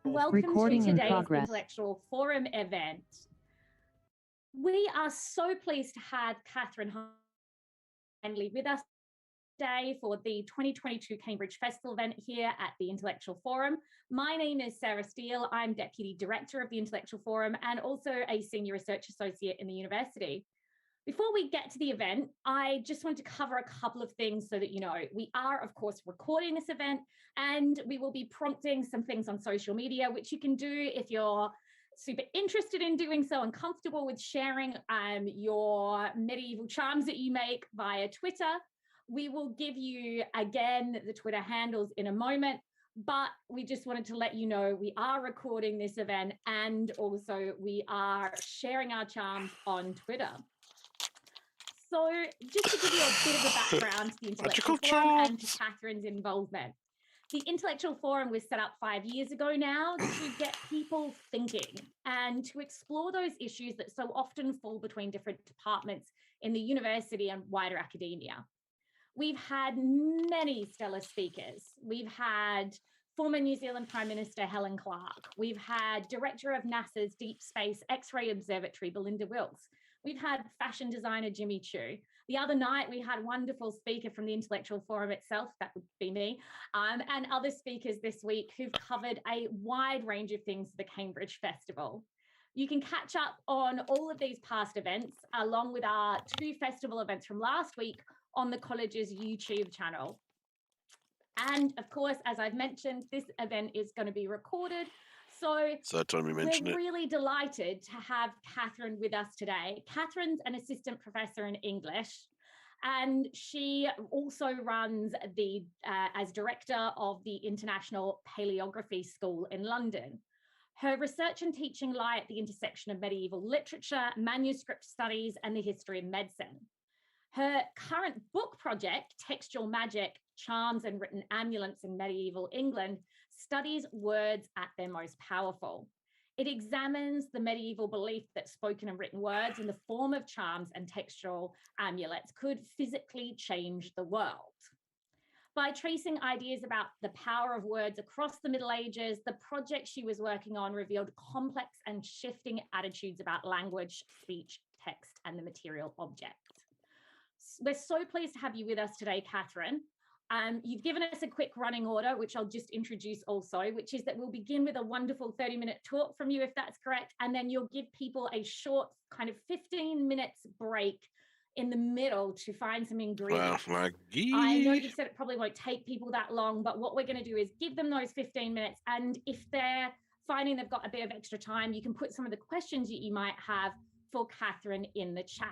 Welcome to today's Intellectual Forum event. We are so pleased to have Catherine Hindley with us today for the 2022 Cambridge Festival event here at the Intellectual Forum. My name is Sarah Steele. I'm Deputy Director of the Intellectual Forum and also a Senior Research Associate in the university. Before we get to the event, I just want to cover a couple of things so that you know. We are, of course, recording this event and we will be prompting some things on social media, which you can do if you're super interested in doing so and comfortable with sharing your medieval charms that you make via Twitter. We will give you, again, the Twitter handles in a moment, but we just wanted to let you know we are recording this event and also we are sharing our charms on Twitter. So just to give you a bit of a background to the Intellectual Forum and to Catherine's involvement. The Intellectual Forum was set up 5 years ago now to get people thinking and to explore those issues that so often fall between different departments in the university and wider academia. We've had many stellar speakers. We've had former New Zealand Prime Minister Helen Clark. We've had Director of NASA's Deep Space X-ray Observatory, Belinda Wilkes. We've had fashion designer Jimmy Choo. The other night, we had a wonderful speaker from the Intellectual Forum itself, that would be me, and other speakers this week who've covered a wide range of things for the Cambridge Festival. You can catch up on all of these past events, along with our 2 festival events from last week on the college's YouTube channel. And of course, as I've mentioned, this event is going to be recorded. So we're really delighted to have Catherine with us today. Catherine's an assistant professor in English, and she also runs as director of the International Paleography School in London. Her research and teaching lie at the intersection of medieval literature, manuscript studies, and the history of medicine. Her current book project, Textual Magic, Charms and Written Amulets in Medieval England, studies words at their most powerful. It examines the medieval belief that spoken and written words in the form of charms and textual amulets could physically change the world. By tracing ideas about the power of words across the Middle Ages, the project she was working on revealed complex and shifting attitudes about language, speech, text, and the material object. We're so pleased to have you with us today, Catherine. You've given us a quick running order, which I'll just introduce also, which is that we'll begin with a wonderful 30-minute talk from you, if that's correct, and then you'll give people a short kind of 15 minutes break in the middle to find some ingredients. I know you've said it probably won't take people that long, but what we're going to do is give them those 15 minutes, and if they're finding they've got a bit of extra time, you can put some of the questions that you might have for Catherine in the chat.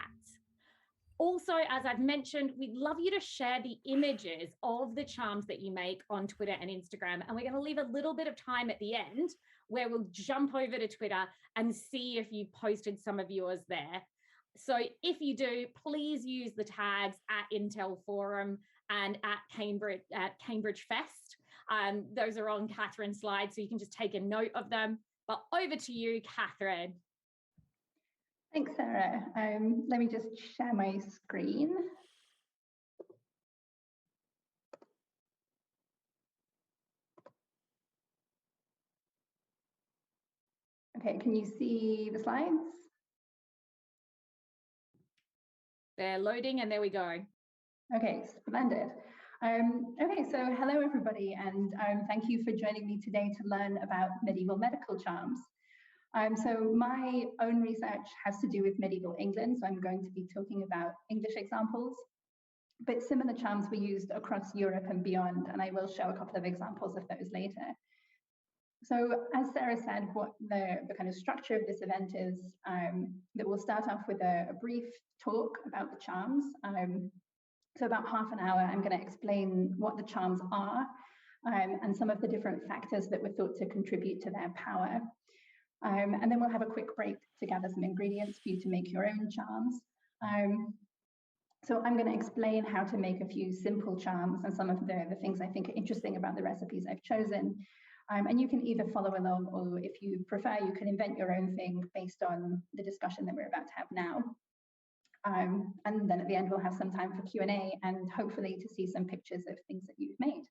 Also, as I've mentioned, we'd love you to share the images of the charms that you make on Twitter and Instagram. And we're going to leave a little bit of time at the end where we'll jump over to Twitter and see if you posted some of yours there. So if you do, please use the tags at Intel Forum and at Cambridge Fest. Those are on Catherine's slides, so you can just take a note of them. But over to you, Catherine. Thanks, Sarah. Let me just share my screen. Okay, can you see the slides? They're loading and there we go. Okay, splendid. Okay, so hello everybody, and thank you for joining me today to learn about medieval medical charms. So my own research has to do with medieval England, so I'm going to be talking about English examples, but similar charms were used across Europe and beyond, and I will show a couple of examples of those later. So as Sarah said, what the kind of structure of this event is that we'll start off with a brief talk about the charms. So about half an hour, I'm going to explain what the charms are and some of the different factors that were thought to contribute to their power. And then we'll have a quick break to gather some ingredients for you to make your own charms. So I'm going to explain how to make a few simple charms and some of the things I think are interesting about the recipes I've chosen. And you can either follow along, or if you prefer, you can invent your own thing based on the discussion that we're about to have now. And then at the end, we'll have some time for Q&A and hopefully to see some pictures of things that you've made.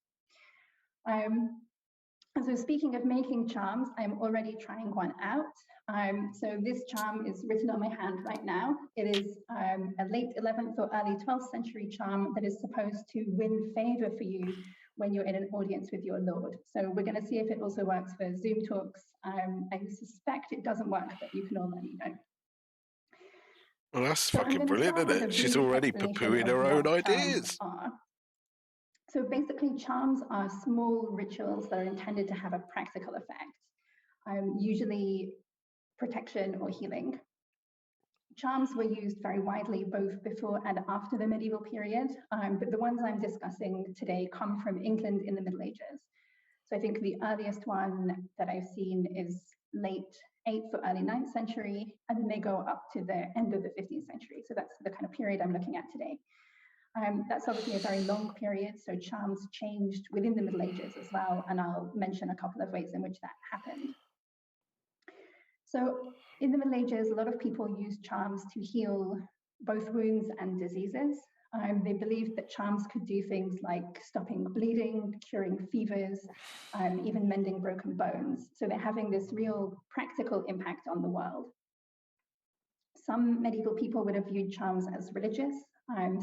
And so speaking of making charms, I'm already trying one out. So this charm is written on my hand right now. It is a late 11th or early 12th century charm that is supposed to win favor for you when you're in an audience with your lord. So we're going to see if it also works for Zoom talks. I suspect it doesn't work, but you can all let me know. Well, that's fucking brilliant, isn't it? She's already poo-pooing her own ideas. So basically, charms are small rituals that are intended to have a practical effect, usually protection or healing. Charms were used very widely both before and after the medieval period, but the ones I'm discussing today come from England in the Middle Ages. So I think the earliest one that I've seen is late 8th or early 9th century, and then they go up to the end of the 15th century. So that's the kind of period I'm looking at today. That's obviously a very long period, so charms changed within the Middle Ages as well, and I'll mention a couple of ways in which that happened. So in the Middle Ages, a lot of people used charms to heal both wounds and diseases. They believed that charms could do things like stopping bleeding, curing fevers, even mending broken bones. So they're having this real practical impact on the world. Some medieval people would have viewed charms as religious.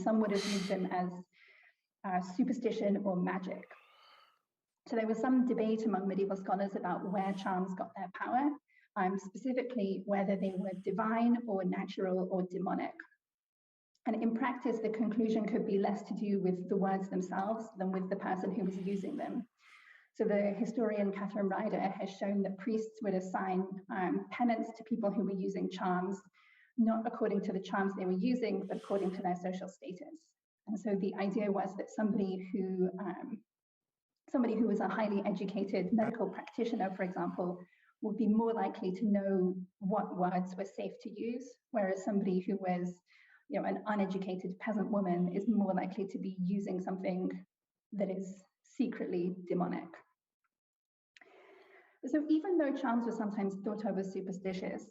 Some would have viewed them as superstition or magic. So there was some debate among medieval scholars about where charms got their power, specifically whether they were divine or natural or demonic. And in practice, the conclusion could be less to do with the words themselves than with the person who was using them. So the historian Catherine Ryder has shown that priests would assign penance to people who were using charms, not according to the charms they were using, but according to their social status. And so the idea was that somebody who was a highly educated medical practitioner, for example, would be more likely to know what words were safe to use, whereas somebody who was, an uneducated peasant woman is more likely to be using something that is secretly demonic. So even though charms were sometimes thought of as superstitious,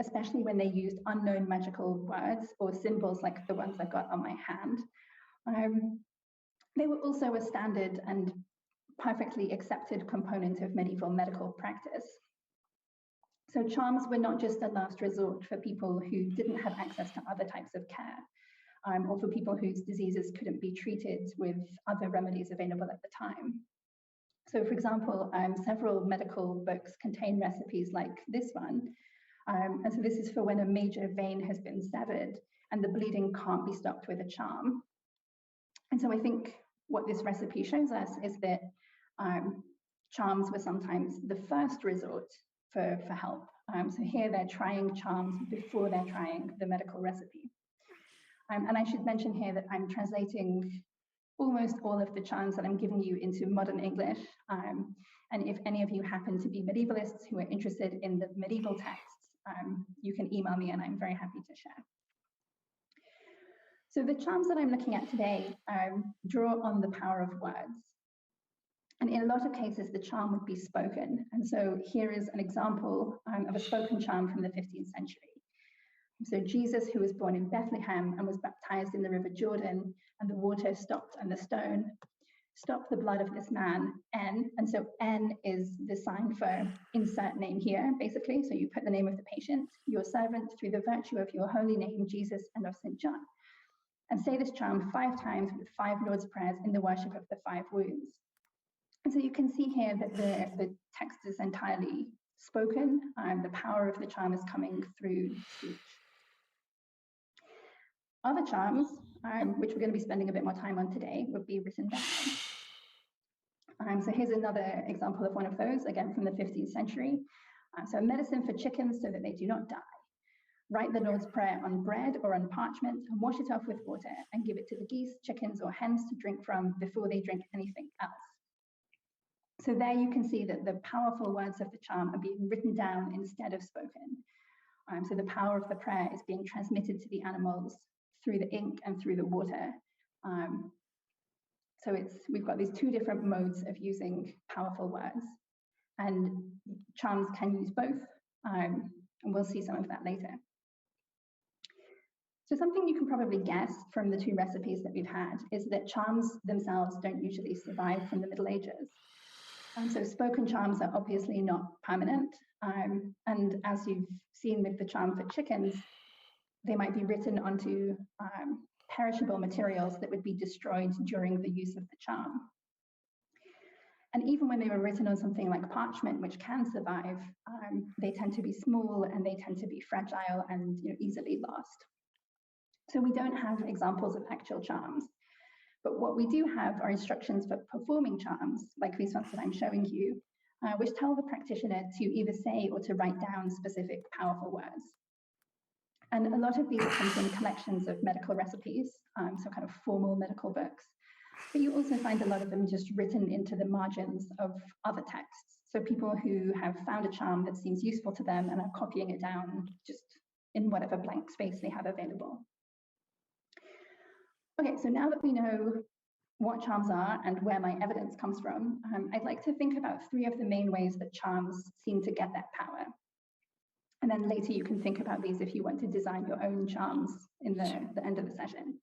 especially when they used unknown magical words or symbols like the ones I've got on my hand, they were also a standard and perfectly accepted component of medieval medical practice. So charms were not just a last resort for people who didn't have access to other types of care, or for people whose diseases couldn't be treated with other remedies available at the time. So for example, several medical books contain recipes like this one. And so this is for when a major vein has been severed and the bleeding can't be stopped with a charm. And so I think what this recipe shows us is that charms were sometimes the first resort for help. So here they're trying charms before they're trying the medical recipe. And I should mention here that I'm translating almost all of the charms that I'm giving you into modern English. And if any of you happen to be medievalists who are interested in the medieval texts, you can email me and I'm very happy to share. So the charms that I'm looking at today draw on the power of words. And in a lot of cases, the charm would be spoken. And so here is an example of a spoken charm from the 15th century. So Jesus, who was born in Bethlehem and was baptized in the River Jordan, and the water stopped and the stone stopped the blood of this man, N. And so N is the sign for insert name here, basically. So you put the name of the patient, your servant, through the virtue of your holy name, Jesus, and of St. John. And say this charm 5 times with 5 Lord's Prayers in the worship of the 5 wounds. And so you can see here that the text is entirely spoken. The power of the charm is coming through speech. Other charms, which we're going to be spending a bit more time on today, would be written down. So here's another example of one of those, again from the 15th century. So medicine for chickens so that they do not die. Write the Lord's Prayer on bread or on parchment and wash it off with water and give it to the geese, chickens, or hens to drink from before they drink anything else. So there you can see that the powerful words of the charm are being written down instead of spoken. So the power of the prayer is being transmitted to the animals through the ink and through the water. So we've got these 2 different modes of using powerful words, and charms can use both, and we'll see some of that later. So something you can probably guess from the 2 recipes that we've had is that charms themselves don't usually survive from the Middle Ages. So spoken charms are obviously not permanent. And as you've seen with the charm for chickens, they might be written onto perishable materials that would be destroyed during the use of the charm. And even when they were written on something like parchment, which can survive, they tend to be small and they tend to be fragile and easily lost. So we don't have examples of actual charms. But what we do have are instructions for performing charms, like these ones that I'm showing you, which tell the practitioner to either say or to write down specific powerful words. And a lot of these come from collections of medical recipes, so kind of formal medical books. But you also find a lot of them just written into the margins of other texts. So people who have found a charm that seems useful to them and are copying it down just in whatever blank space they have available. Okay, so now that we know what charms are and where my evidence comes from, I'd like to think about 3 of the main ways that charms seem to get that power. And then later you can think about these if you want to design your own charms in the end of the session.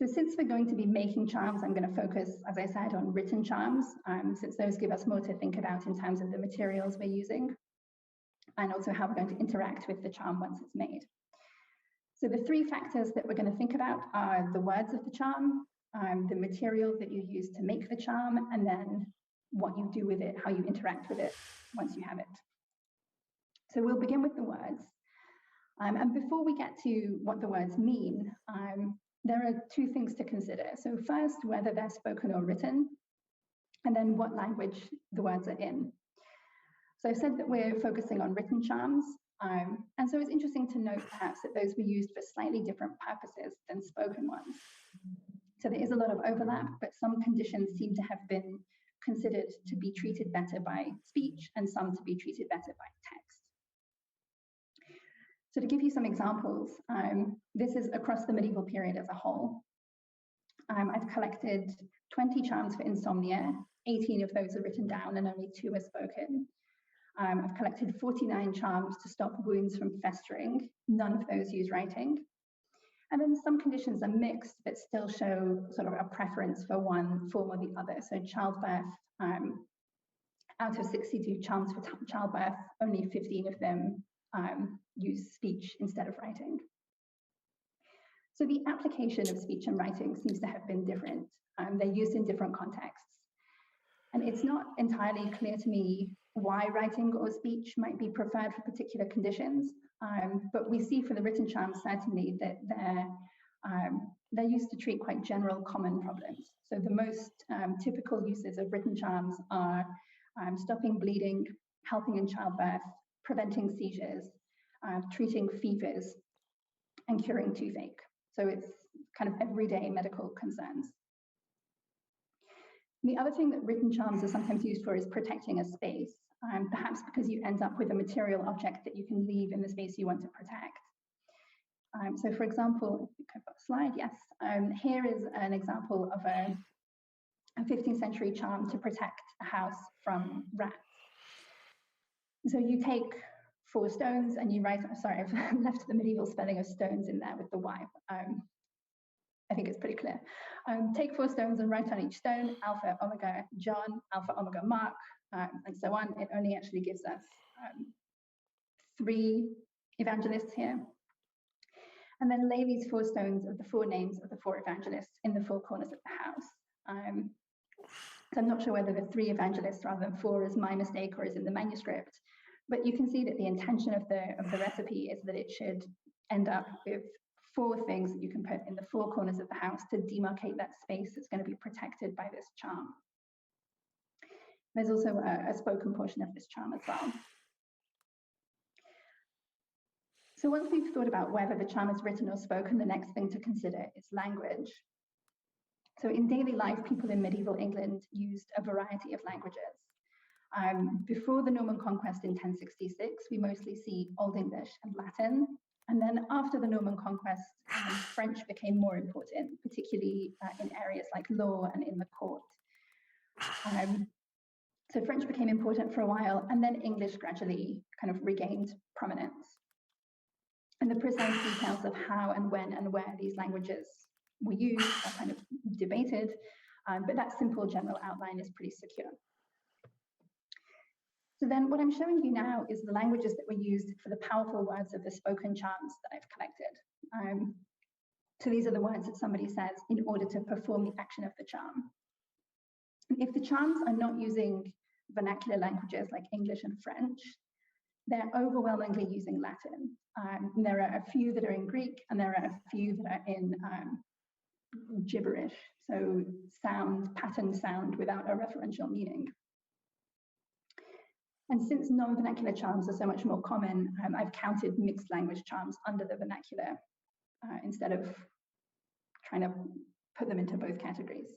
So since we're going to be making charms, I'm going to focus, as I said, on written charms, since those give us more to think about in terms of the materials we're using, and also how we're going to interact with the charm once it's made. So the 3 factors that we're going to think about are the words of the charm, the material that you use to make the charm, and then what you do with it, how you interact with it once you have it. So we'll begin with the words. And before we get to what the words mean, there are 2 things to consider. So first, whether they're spoken or written, and then what language the words are in. So I've said that we're focusing on written charms, and so it's interesting to note perhaps that those were used for slightly different purposes than spoken ones. So there is a lot of overlap, but some conditions seem to have been considered to be treated better by speech and some to be treated better by text. So to give you some examples, this is across the medieval period as a whole. I've collected 20 charms for insomnia, 18 of those are written down and only 2 are spoken. I've collected 49 charms to stop wounds from festering, none of those use writing. And then some conditions are mixed, but still show sort of a preference for one form or the other. So childbirth, out of 62 charms for childbirth, only 15 of them use speech instead of writing. So the application of speech and writing seems to have been different. They're used in different contexts. And it's not entirely clear to me why writing or speech might be preferred for particular conditions. But we see for the written charms certainly that they're used to treat quite general common problems. So the most typical uses of written charms are stopping bleeding, helping in childbirth, preventing seizures, treating fevers, and curing toothache. So it's kind of everyday medical concerns. The other thing that written charms are sometimes used for is protecting a space, perhaps because you end up with a material object that you can leave in the space you want to protect. So for example, if I've got a slide, yes, here is an example of a 15th century charm to protect a house from rats. So you take 4 stones and you write, sorry, I've left the medieval spelling of stones in there with the Y. I think it's pretty clear. Take 4 stones and write on each stone, Alpha, Omega, John, Alpha, Omega, Mark, and so on. It only actually gives us 3 evangelists here. And then lay these 4 stones of the 4 names of the 4 evangelists in the 4 corners of the house. So I'm not sure whether the 3 evangelists rather than 4 is my mistake or is in the manuscript, but you can see that the intention of the recipe is that it should end up with 4 things that you can put in the 4 corners of the house to demarcate that space that's going to be protected by this charm. There's also a spoken portion of this charm as well. So once we've thought about whether the charm is written or spoken, the next thing to consider is language. So in daily life, people in medieval England used a variety of languages. Before the Norman conquest in 1066, we mostly see Old English and Latin. And then after the Norman conquest, French became more important, particularly in areas like law and in the court. So French became important for a while, and then English gradually kind of regained prominence. And the precise details of how and when and where these languages were used are kind of debated, but that simple general outline is pretty secure. So then what I'm showing you now is the languages that were used for the powerful words of the spoken charms that I've collected. So these are the words that somebody says in order to perform the action of the charm. If the charms are not using vernacular languages like English and French, they're overwhelmingly using Latin. There are a few that are in Greek, and there are a few that are in gibberish, so pattern sound without a referential meaning. And since non-vernacular charms are so much more common, I've counted mixed language charms under the vernacular instead of trying to put them into both categories.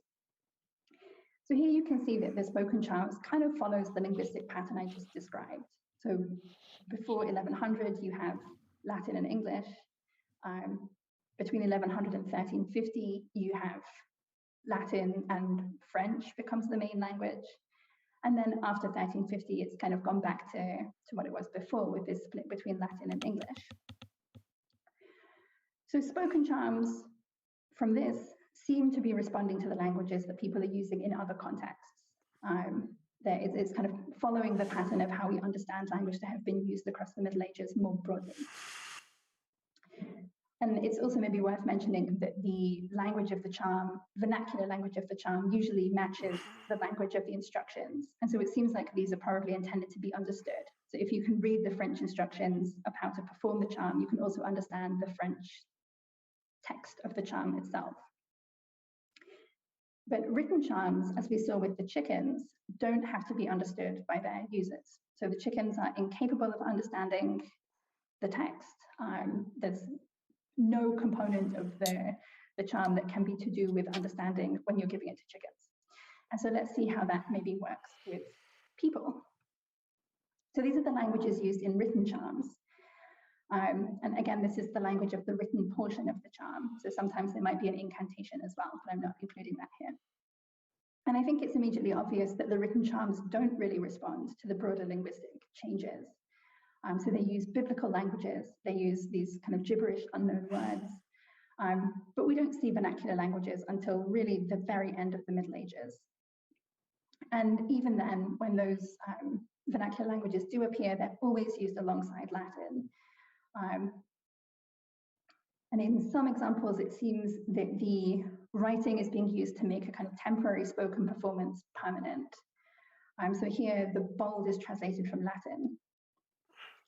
So here you can see that the spoken charms kind of follows the linguistic pattern I just described. So before 1100, you have Latin and English. Between 1100 and 1350, you have Latin and French becomes the main language. And then after 1350, it's kind of gone back to what it was before with this split between Latin and English. So spoken charms from this seem to be responding to the languages that people are using in other contexts. It's kind of following the pattern of how we understand language that have been used across the Middle Ages more broadly. And it's also maybe worth mentioning that the language of the charm, vernacular language of the charm, usually matches the language of the instructions. And so it seems like these are probably intended to be understood. So if you can read the French instructions of how to perform the charm, you can also understand the French text of the charm itself. But written charms, as we saw with the chickens, don't have to be understood by their users. So the chickens are incapable of understanding the text. There's no component of the charm that can be to do with understanding when you're giving it to chickens. And so let's see how that maybe works with people. So these are the languages used in written charms. And again, this is the language of the written portion of the charm. So sometimes there might be an incantation as well, but I'm not including that here. And I think it's immediately obvious that the written charms don't really respond to the broader linguistic changes. So they use biblical languages, they use these kind of gibberish unknown words, but we don't see vernacular languages until really the very end of the Middle Ages. And even then, when those vernacular languages do appear, they're always used alongside Latin. And in some examples, it seems that the writing is being used to make a kind of temporary spoken performance permanent. So here, the bold is translated from Latin,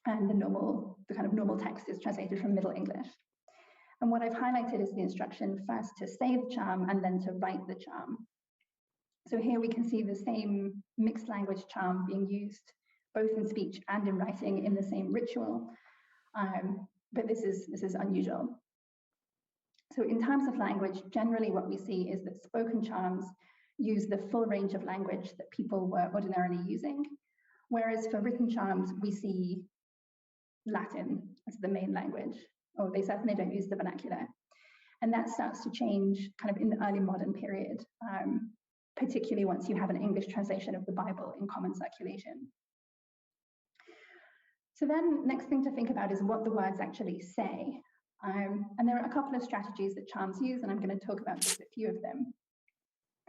and the kind of normal text is translated from Middle English. And what I've highlighted is the instruction first to say the charm and then to write the charm. So here we can see the same mixed language charm being used both in speech and in writing in the same ritual. But this is unusual. So in terms of language, generally what we see is that spoken charms use the full range of language that people were ordinarily using, whereas for written charms, we see Latin as the main language, or they certainly don't use the vernacular. And that starts to change kind of in the early modern period, particularly once you have an English translation of the Bible in common circulation. So then next thing to think about is what the words actually say. And there are a couple of strategies that charms use, and I'm going to talk about just a few of them.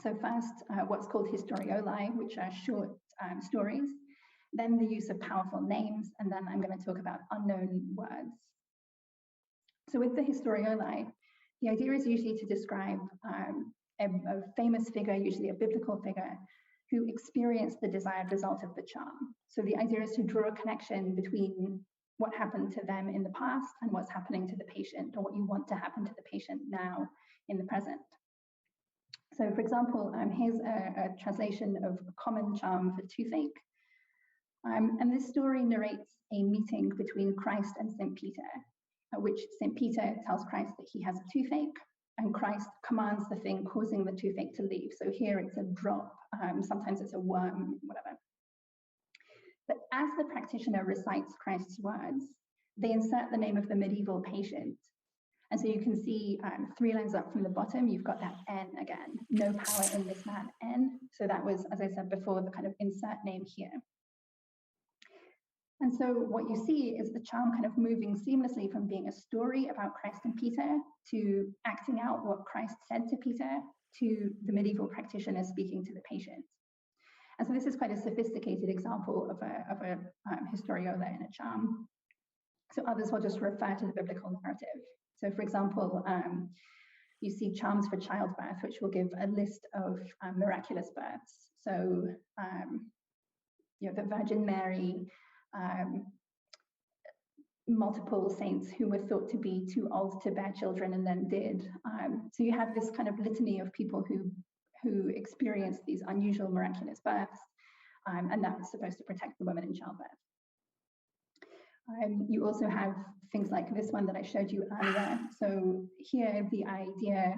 So first, what's called historioli, which are short stories, then the use of powerful names, and then I'm going to talk about unknown words. So with the historioli, the idea is usually to describe a famous figure, usually a biblical figure, who experienced the desired result of the charm. So the idea is to draw a connection between what happened to them in the past and what's happening to the patient, or what you want to happen to the patient now in the present. So for example, here's a translation of a common charm for toothache. And this story narrates a meeting between Christ and St. Peter, at which St. Peter tells Christ that he has a toothache, and Christ commands the thing causing the toothache to leave. So here it's a drop, sometimes it's a worm, whatever. But as the practitioner recites Christ's words, they insert the name of the medieval patient. And so you can see 3 lines up from the bottom, you've got that N again, no power in this man, N. So that was, as I said before, the kind of insert name here. And so what you see is the charm kind of moving seamlessly from being a story about Christ and Peter to acting out what Christ said to Peter to the medieval practitioner speaking to the patient. And so this is quite a sophisticated example of a historiola in a charm. So others will just refer to the biblical narrative. So for example, you see charms for childbirth, which will give a list of miraculous births. So, the Virgin Mary, multiple saints who were thought to be too old to bear children and then did. So you have this kind of litany of people who experienced these unusual miraculous births, and that was supposed to protect the women in childbirth. You also have things like this one that I showed you earlier. So here the idea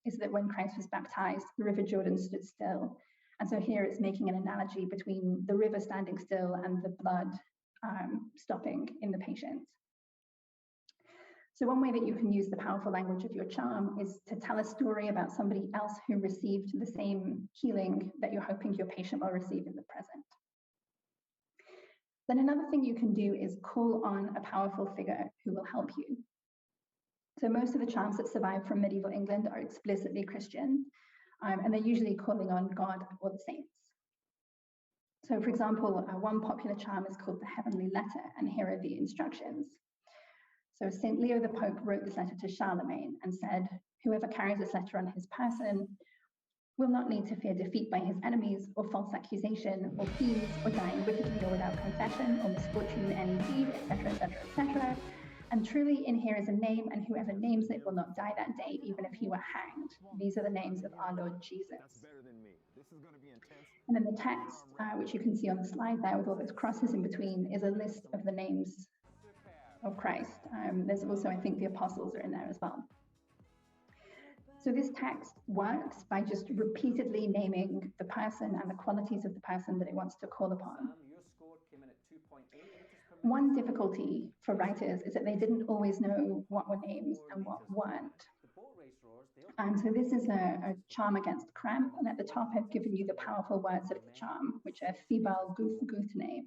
is that when Christ was baptized, the River Jordan stood still. And so here it's making an analogy between the river standing still and the blood stopping in the patient. So one way that you can use the powerful language of your charm is to tell a story about somebody else who received the same healing that you're hoping your patient will receive in the present. Then another thing you can do is call on a powerful figure who will help you. So most of the charms that survive from medieval England are explicitly Christian, and they're usually calling on God or the saints. So for example, one popular charm is called the Heavenly Letter, and here are the instructions. So St. Leo the Pope wrote this letter to Charlemagne and said, whoever carries this letter on his person will not need to fear defeat by his enemies, or false accusation, or fees, or dying wickedly or without confession, or misfortune in any deed, etc., etc., etc. And truly in here is a name, and whoever names it will not die that day, even if he were hanged. These are the names of our Lord Jesus. And then the text, which you can see on the slide there with all those crosses in between, is a list of the names of Christ. There's also, I think, the apostles are in there as well. So this text works by just repeatedly naming the person and the qualities of the person that it wants to call upon. One difficulty for writers is that they didn't always know what were names and what weren't. So this is a charm against cramp, and at the top I've given you the powerful words of the charm, which are Fibal Guth Guthne.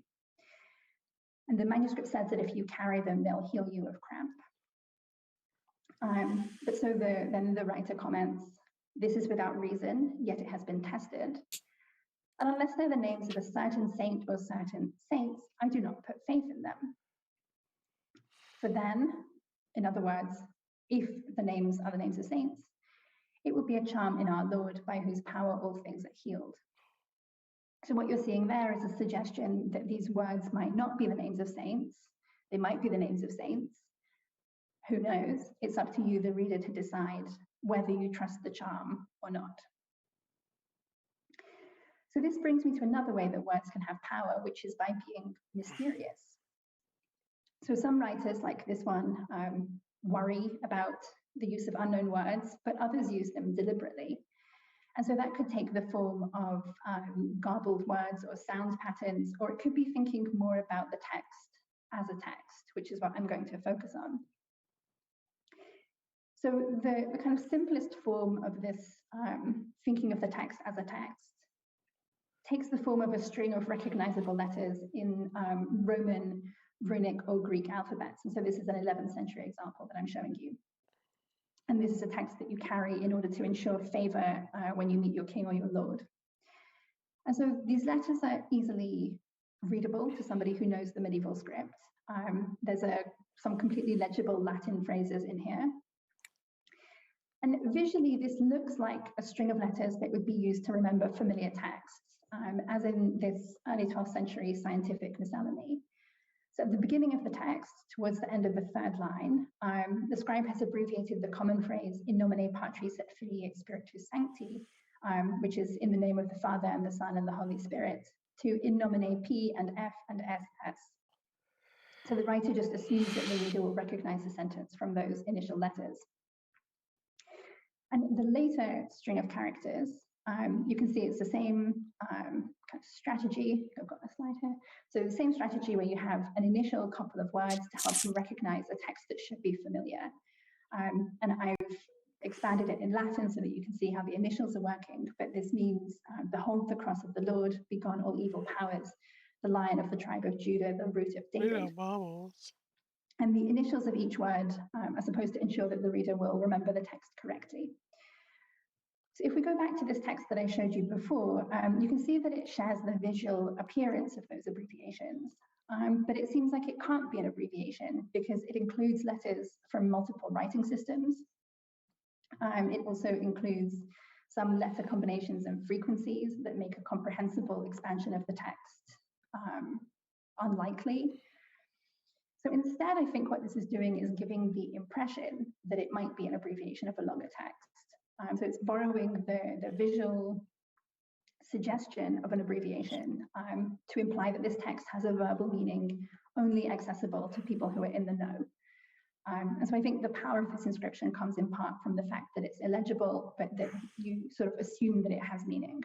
And the manuscript says that if you carry them, they'll heal you of cramp. But so then the writer comments, this is without reason, yet it has been tested. And unless they're the names of a certain saint or certain saints, I do not put faith in them. For then, in other words, if the names are the names of saints, it would be a charm in our Lord by whose power all things are healed. So what you're seeing there is a suggestion that these words might not be the names of saints, they might be the names of saints. Who knows? It's up to you, the reader, to decide whether you trust the charm or not. So this brings me to another way that words can have power, which is by being mysterious. So some writers, like this one, worry about the use of unknown words, but others use them deliberately. And so that could take the form of garbled words or sound patterns, or it could be thinking more about the text as a text, which is what I'm going to focus on. So the kind of simplest form of this thinking of the text as a text takes the form of a string of recognizable letters in Roman, runic, or Greek alphabets. And so this is an 11th century example that I'm showing you. And this is a text that you carry in order to ensure favor when you meet your king or your lord. And so these letters are easily readable to somebody who knows the medieval script. There's some completely legible Latin phrases in here. And visually, this looks like a string of letters that would be used to remember familiar texts, as in this early 12th century scientific miscellany. So at the beginning of the text, towards the end of the third line, the scribe has abbreviated the common phrase in nomine Patris et Filii et Spiritus Sancti, which is in the name of the Father and the Son and the Holy Spirit, to in nomine P and F and S, S. So the writer just assumes that the reader will recognize the sentence from those initial letters. And the later string of characters, you can see it's the same kind of strategy. I've got a slide here. So the same strategy where you have an initial couple of words to help you recognize a text that should be familiar. And I've expanded it in Latin so that you can see how the initials are working. But this means behold the cross of the Lord, begone all evil powers, the Lion of the tribe of Judah, the root of David. And the initials of each word are supposed to ensure that the reader will remember the text correctly. So if we go back to this text that I showed you before, you can see that it shares the visual appearance of those abbreviations. But it seems like it can't be an abbreviation because it includes letters from multiple writing systems. It also includes some letter combinations and frequencies that make a comprehensible expansion of the text unlikely. So instead, I think what this is doing is giving the impression that it might be an abbreviation of a longer text. So it's borrowing the visual suggestion of an abbreviation to imply that this text has a verbal meaning only accessible to people who are in the know. And so I think the power of this inscription comes in part from the fact that it's illegible, but that you sort of assume that it has meaning.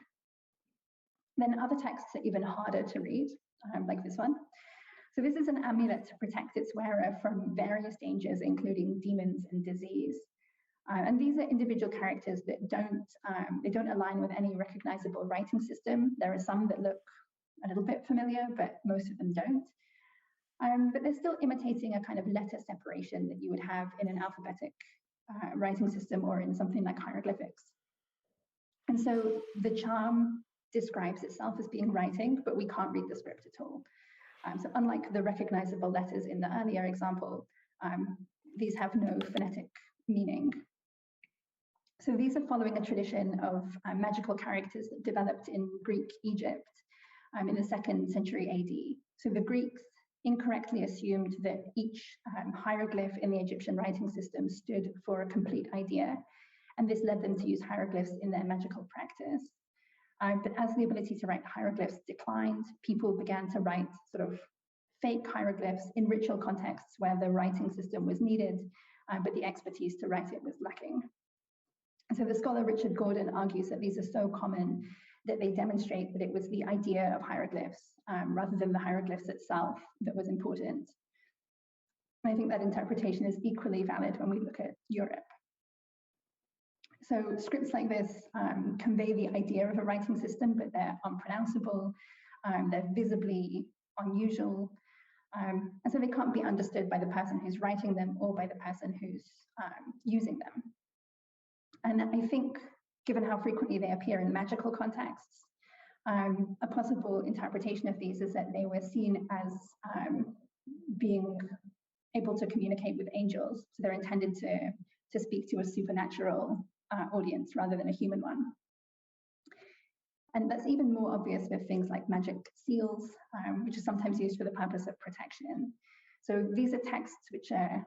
Then other texts are even harder to read, like this one. So this is an amulet to protect its wearer from various dangers, including demons and disease. And these are individual characters that don't align with any recognizable writing system. There are some that look a little bit familiar, but most of them don't. But they're still imitating a kind of letter separation that you would have in an alphabetic writing system or in something like hieroglyphics. And so the charm describes itself as being writing, but we can't read the script at all. So unlike the recognizable letters in the earlier example, these have no phonetic meaning. So these are following a tradition of magical characters that developed in Greek Egypt in the 2nd century AD. So the Greeks incorrectly assumed that each hieroglyph in the Egyptian writing system stood for a complete idea, and this led them to use hieroglyphs in their magical practice. But as the ability to write hieroglyphs declined, people began to write sort of fake hieroglyphs in ritual contexts where the writing system was needed, but the expertise to write it was lacking. And so the scholar Richard Gordon argues that these are so common that they demonstrate that it was the idea of hieroglyphs rather than the hieroglyphs itself that was important. And I think that interpretation is equally valid when we look at Europe. So scripts like this convey the idea of a writing system, but they're unpronounceable, they're visibly unusual, and so they can't be understood by the person who's writing them or by the person who's using them. And I think, given how frequently they appear in magical contexts, a possible interpretation of these is that they were seen as being able to communicate with angels. So they're intended to speak to a supernatural audience rather than a human one. And that's even more obvious with things like magic seals, which are sometimes used for the purpose of protection. So these are texts which are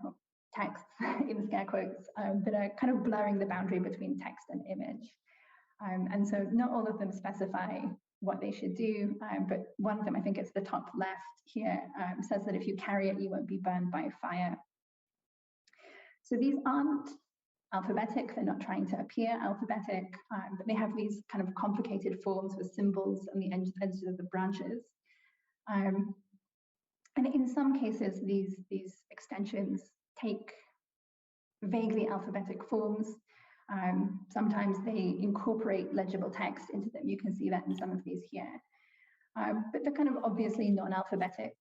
texts in scare quotes that are kind of blurring the boundary between text and image. And so not all of them specify what they should do, but one of them, I think it's the top left here, says that if you carry it, you won't be burned by fire. So these aren't alphabetic, they're not trying to appear alphabetic, but they have these kind of complicated forms with symbols on the edges of the branches. And in some cases, these extensions take vaguely alphabetic forms. Sometimes they incorporate legible text into them. You can see that in some of these here. But the kind of obviously non-alphabetic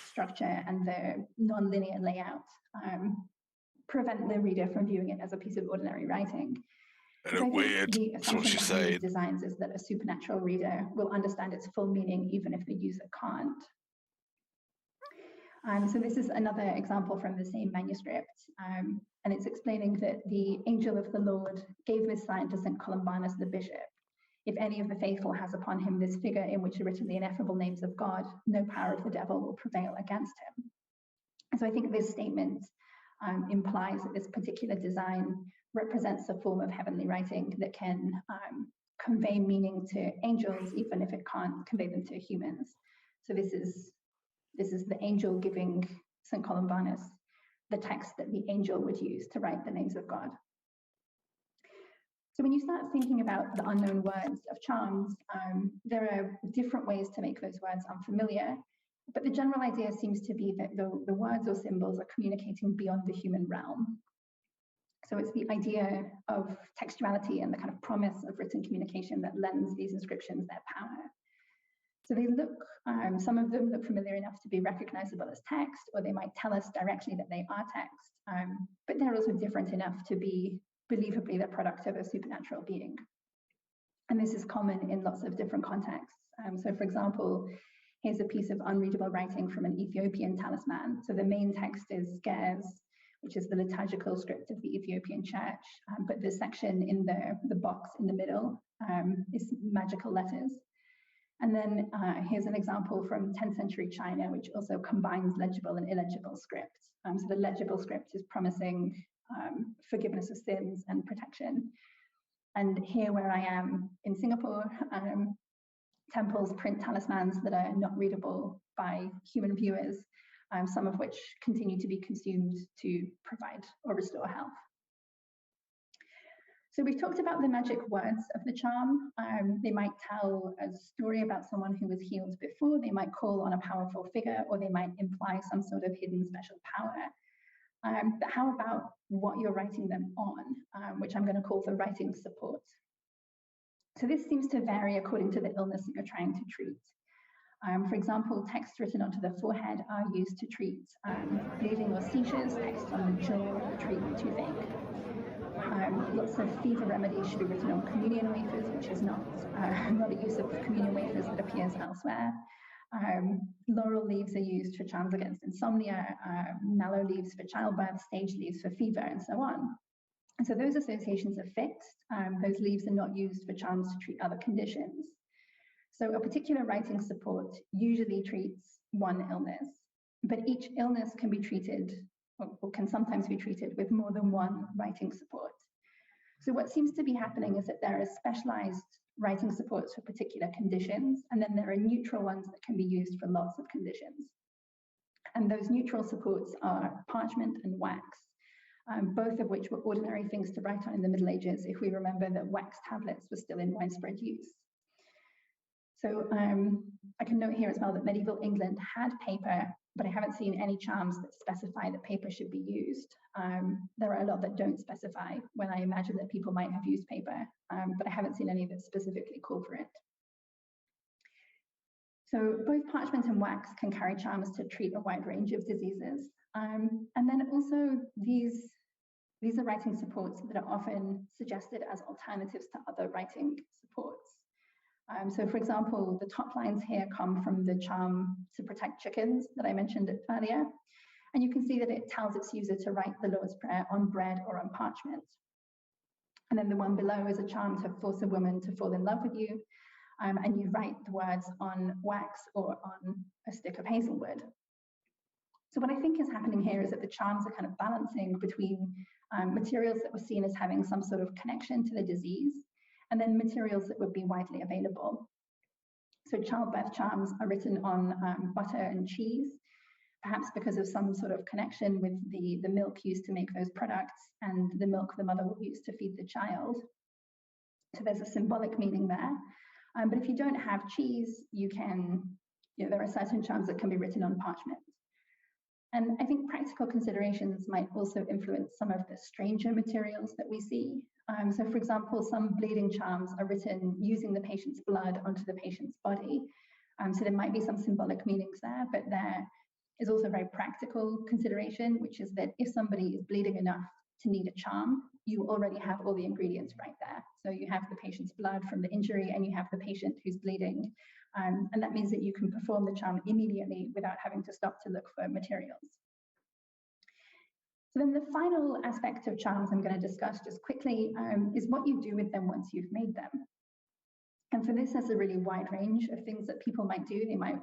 structure and the non-linear layout prevent the reader from viewing it as a piece of ordinary writing. And it's weird. The That's what assumption she's behind saying. these designs is that a supernatural reader will understand its full meaning even if the user can't. So this is another example from the same manuscript, and it's explaining that the angel of the Lord gave this sign to St. Columbanus the bishop. If any of the faithful has upon him this figure in which are written the ineffable names of God, no power of the devil will prevail against him. And so I think this statement implies that this particular design represents a form of heavenly writing that can convey meaning to angels, even if it can't convey them to humans. So this is the angel giving St. Columbanus the text that the angel would use to write the names of God. So when you start thinking about the unknown words of charms, there are different ways to make those words unfamiliar, but the general idea seems to be that the words or symbols are communicating beyond the human realm. So it's the idea of textuality and the kind of promise of written communication that lends these inscriptions their power. So they look, some of them look familiar enough to be recognizable as text, or they might tell us directly that they are text, but they're also different enough to be believably the product of a supernatural being. And this is common in lots of different contexts. So for example, here's a piece of unreadable writing from an Ethiopian talisman. So the main text is Ge'ez, which is the liturgical script of the Ethiopian church, but the section in the box in the middle is magical letters. And then here's an example from 10th century China, which also combines legible and illegible scripts. So the legible script is promising forgiveness of sins and protection. And here where I am in Singapore, temples print talismans that are not readable by human viewers, some of which continue to be consumed to provide or restore health. So we've talked about the magic words of the charm. They might tell a story about someone who was healed before, they might call on a powerful figure, or they might imply some sort of hidden special power. But how about what you're writing them on, which I'm going to call the writing support. So this seems to vary according to the illness that you're trying to treat. For example, text written onto the forehead are used to treat bleeding or seizures, text on the jaw to treat toothache. Lots of fever remedies should be written on communion wafers, which is not a use of communion wafers that appears elsewhere. Laurel leaves are used for charms against insomnia, mallow leaves for childbirth, sage leaves for fever, and so on. And so those associations are fixed. Those leaves are not used for charms to treat other conditions. So a particular writing support usually treats one illness, but each illness can be treated or can sometimes be treated with more than one writing support. So what seems to be happening is that there are specialized writing supports for particular conditions, and then there are neutral ones that can be used for lots of conditions. And those neutral supports are parchment and wax, both of which were ordinary things to write on in the Middle Ages, if we remember that wax tablets were still in widespread use. So I can note here as well that medieval England had paper, but I haven't seen any charms that specify that paper should be used. There are a lot that don't specify when I imagine that people might have used paper, but I haven't seen any that specifically call for it. So both parchment and wax can carry charms to treat a wide range of diseases. And then also these are writing supports that are often suggested as alternatives to other writing supports. So for example, the top lines here come from the charm to protect chickens that I mentioned earlier. And you can see that it tells its user to write the Lord's Prayer on bread or on parchment. And then the one below is a charm to force a woman to fall in love with you. And you write the words on wax or on a stick of hazelwood. So what I think is happening here is that the charms are kind of balancing between materials that were seen as having some sort of connection to the disease, and then materials that would be widely available. So childbirth charms are written on butter and cheese, perhaps because of some sort of connection with the milk used to make those products and the milk the mother will use to feed the child. So there's a symbolic meaning there. But if you don't have cheese, there are certain charms that can be written on parchment. And I think practical considerations might also influence some of the stranger materials that we see. So for example, some bleeding charms are written using the patient's blood onto the patient's body. So there might be some symbolic meanings there, but there is also a very practical consideration, which is that if somebody is bleeding enough to need a charm, you already have all the ingredients right there. So you have the patient's blood from the injury and you have the patient who's bleeding. And that means that you can perform the charm immediately without having to stop to look for materials. So then the final aspect of charms I'm going to discuss just quickly is what you do with them once you've made them. And for this, there's a really wide range of things that people might do. They might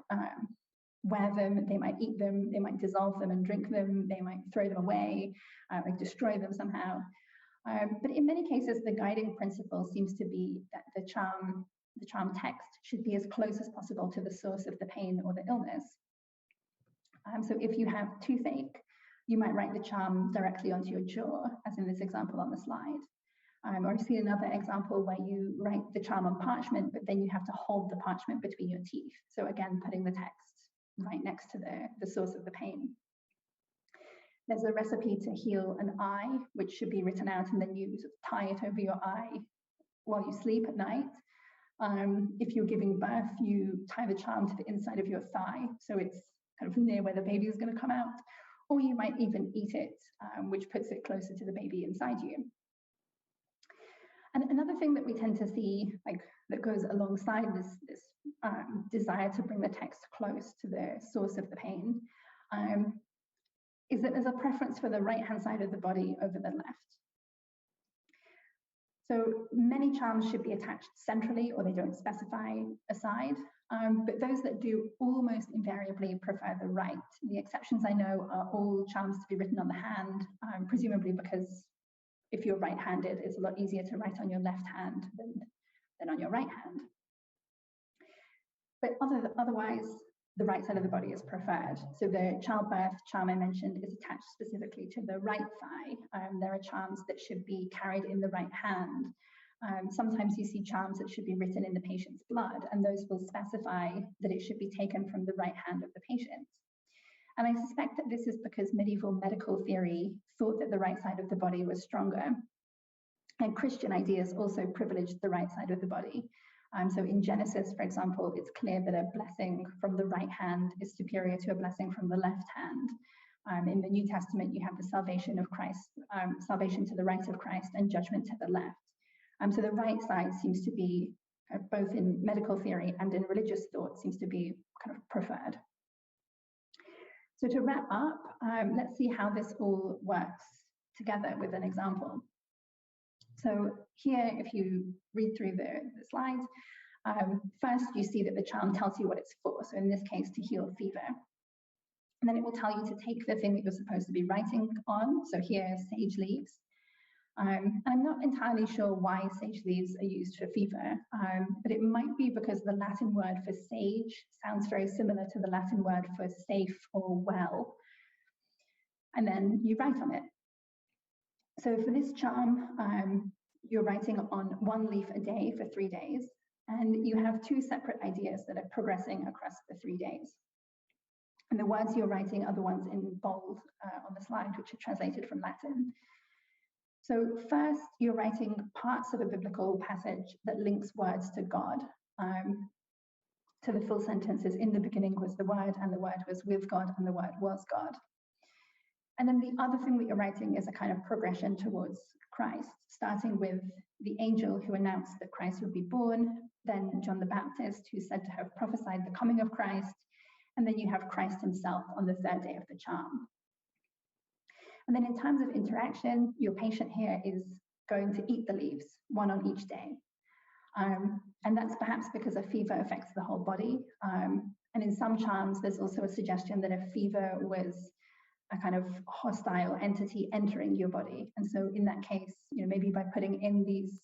wear them, they might eat them, they might dissolve them and drink them, they might throw them away, like destroy them somehow. But in many cases, the guiding principle seems to be that the charm text should be as close as possible to the source of the pain or the illness. So if you have toothache, you might write the charm directly onto your jaw, as in this example on the slide. Or I've seen another example where you write the charm on parchment, but then you have to hold the parchment between your teeth. So again, putting the text right next to the source of the pain. There's a recipe to heal an eye, which should be written out, and then you sort of tie it over your eye while you sleep at night. If you're giving birth, you tie the charm to the inside of your thigh, so it's kind of near where the baby is going to come out. Or you might even eat it, which puts it closer to the baby inside you. And another thing that we tend to see, like that goes alongside this desire to bring the text close to the source of the pain, is that there's a preference for the right-hand side of the body over the left. So many charms should be attached centrally, or they don't specify a side, but those that do almost invariably prefer the right. The exceptions I know are all charms to be written on the hand, presumably because if you're right-handed, it's a lot easier to write on your left hand than on your right hand. But otherwise, the right side of the body is preferred. So the childbirth charm I mentioned is attached specifically to the right thigh. There are charms that should be carried in the right hand. Sometimes you see charms that should be written in the patient's blood, and those will specify that it should be taken from the right hand of the patient. And I suspect that this is because medieval medical theory thought that the right side of the body was stronger. And Christian ideas also privileged the right side of the body. So in Genesis, for example, it's clear that a blessing from the right hand is superior to a blessing from the left hand. In the New Testament, you have the salvation of Christ, salvation to the right of Christ and judgment to the left. So the right side seems to be, both in medical theory and in religious thought, seems to be kind of preferred. So to wrap up, let's see how this all works together with an example. So here, if you read through the slides, first you see that the charm tells you what it's for. So in this case, to heal fever. And then it will tell you to take the thing that you're supposed to be writing on. So here, sage leaves. And I'm not entirely sure why sage leaves are used for fever, but it might be because the Latin word for sage sounds very similar to the Latin word for safe or well. And then you write on it. So for this charm, you're writing on one leaf a day for 3 days, and you have two separate ideas that are progressing across the 3 days. And the words you're writing are the ones in bold on the slide, which are translated from Latin. So first, you're writing parts of a biblical passage that links words to God. To the full sentences, in the beginning was the Word, and the Word was with God, and the Word was God. And then the other thing that you're writing is a kind of progression towards Christ, starting with the angel who announced that Christ would be born, then John the Baptist, who's said to have prophesied the coming of Christ, and then you have Christ himself on the third day of the charm. And then in terms of interaction, your patient here is going to eat the leaves, one on each day. And that's perhaps because a fever affects the whole body. And in some charms, there's also a suggestion that a fever was a kind of hostile entity entering your body. And so in that case, maybe by putting in these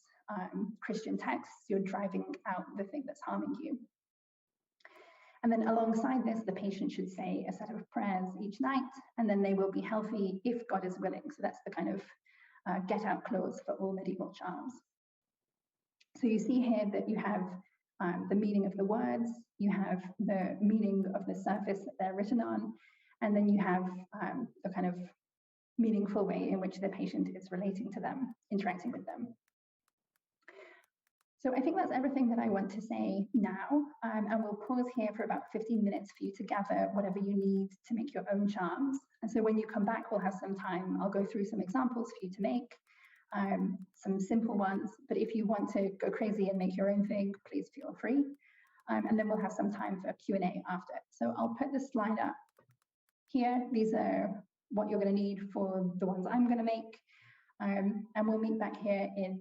Christian texts, you're driving out the thing that's harming you. And then alongside this, the patient should say a set of prayers each night, and then they will be healthy if God is willing. So that's the kind of get out clause for all medieval charms. So you see here that you have the meaning of the words, you have the meaning of the surface that they're written on, and then you have the kind of meaningful way in which the patient is relating to them, interacting with them. So I think that's everything that I want to say now, and we'll pause here for about 15 minutes for you to gather whatever you need to make your own charms. And so when you come back, we'll have some time. I'll go through some examples for you to make, some simple ones, but if you want to go crazy and make your own thing, please feel free. And then we'll have some time for Q&A after. So I'll put the slide up here. These are what you're going to need for the ones I'm going to make. And we'll meet back here in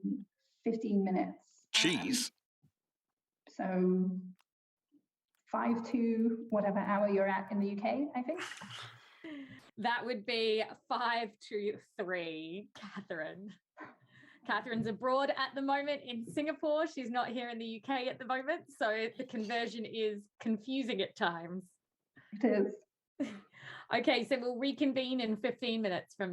15 minutes. Jeez. So 5 to whatever hour you're at in the UK, I think. That would be 5 to 3, Catherine. Catherine's abroad at the moment in Singapore. She's not here in the UK at the moment, so the conversion is confusing at times. It is. Okay, so we'll reconvene in 15 minutes from